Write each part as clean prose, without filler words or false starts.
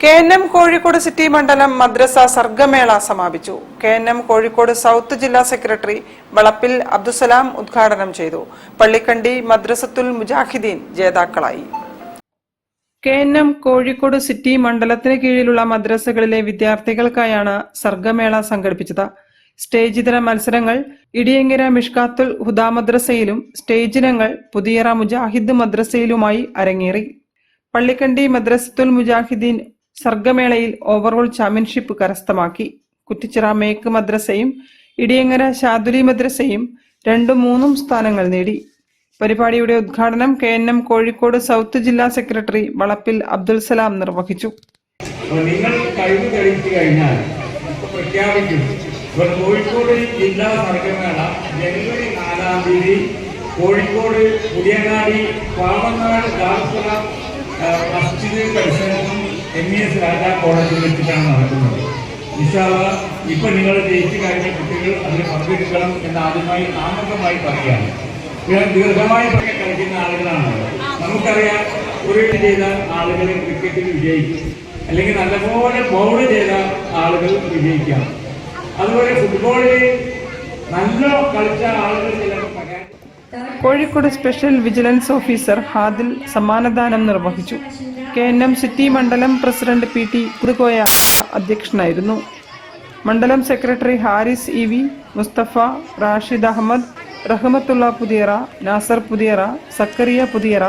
KNM Kozhikode city മണ്ഡലം മദ്രസ സർഗമേള സമാപിച്ചു. KNM Kozhikode south ജില്ലാ സെക്രട്ടറി വളപ്പിൽ അബ്ദുസലാം ഉദ്ഘാടനം ചെയ്തു. പള്ളിക്കണ്ടി മദ്രസത്തുൽ മുജാഹിദീൻ ജേതാക്കളായി. KNM കോഴിക്കോട് സിറ്റി മണ്ഡലത്തിന് കീഴിലുള്ള മദ്രസകളിലെ വിദ്യാർത്ഥികൾക്കായാണ് സർഗമേള സംഘടിപ്പിച്ചത്. സ്റ്റേജ് ഇതര മത്സരങ്ങൾ ഇടിയങ്ങര മിഷ്കാത്തുൽ ഹുദാ മദ്രസയിലും സ്റ്റേജ് ഇനങ്ങൾ പുതിയറ മുജാഹിദ് മദ്രസയിലുമായി അരങ്ങേറി. പള്ളിക്കണ്ടി മദ്രസത്തുൽ മുജാഹിദീൻ സർഗമേളയിൽ ഓവറോൾ ചാമ്പ്യൻഷിപ്പ് കരസ്ഥമാക്കി. കുറ്റിച്ചിറ മേക്ക് മദ്രസയും ഇടിയങ്ങര ഷാദുലി മദ്രസയും 2ഉം 3ഉം സ്ഥാനങ്ങൾ നേടി. പരിപാടിയുടെ ഉദ്ഘാടനം KNM കോഴിക്കോട് സൗത്ത് ജില്ലാ സെക്രട്ടറി വളപ്പിൽ അബ്ദുൽ സലാം നിർവഹിച്ചു. കോഴിക്കോട് ജില്ലാ സർഗമേള ജനുവരി 4-ാം തീയതി കോഴിക്കോട് പുതിയങ്ങാടി പാവങ്ങാട് ദാറുസ്സലാം മസ്ജിദ് പരിസരത്തും MES രാജാ കോളേജിൽ വെച്ചിട്ടാണ് നടക്കുന്നത്. ഇൻഷാ അല്ലാഹ് ഇപ്പൊ നിങ്ങൾ ജയിച്ചു കഴിഞ്ഞ കുട്ടികൾ അതിൽ പങ്കെടുക്കണം എന്ന് ആദ്യമായി ആമുഖമായി പറയുകയാണ്. ദീർഘമായി കളിക്കുന്ന ആളുകളാണ്. നമുക്കറിയാം, ഒരു ചെയ്ത ആളുകൾ ക്രിക്കറ്റിൽ വിജയിക്കും, അല്ലെങ്കിൽ നല്ലപോലെ ബൗൾ ചെയ്ത ആളുകൾ വിജയിക്കാം. അതുപോലെ ഫുട്ബോളിൽ നല്ല കളിച്ച ആളുകൾ ചിലപ്പോൾ Kozhikode special vigilance officer Hadil സമ്മാനദാനം നിർവഹിച്ചു. KNM സിറ്റി മണ്ഡലം പ്രസിഡന്റ് PT പുതുകോയ അധ്യക്ഷനായിരുന്നു. മണ്ഡലം സെക്രട്ടറി ഹാരിസ് EV, മുസ്തഫ, റാഷിദ് അഹമ്മദ്, റഹ്മത്തുള്ള പുതിയറ, നാസർ പുതിയറ, സക്കറിയ പുതിയറ,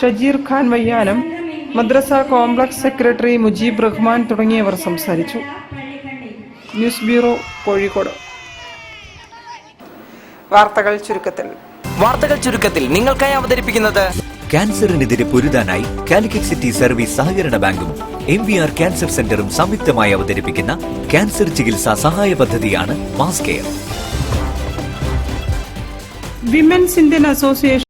ഷജീർ ഖാൻ വയ്യാനം, മദ്രസ കോംപ്ലക്സ് സെക്രട്ടറി മുജീബ് റഹ്മാൻ തുടങ്ങിയവർ സംസാരിച്ചു. News bureau, Kozhikode. വാർത്തകൾ ചുരുക്കത്തിൽ നിങ്ങൾക്കായി അവതരിപ്പിക്കുന്നത് ക്യാൻസറിനെതിരെ പൊരുതാനായി കാലിക്കറ്റ് സിറ്റി സർവീസ് സഹകരണ ബാങ്കും MVR ക്യാൻസർ സെന്ററും സംയുക്തമായി അവതരിപ്പിക്കുന്ന ക്യാൻസർ ചികിത്സാ സഹായ പദ്ധതിയാണ് mass care. Women's Indian association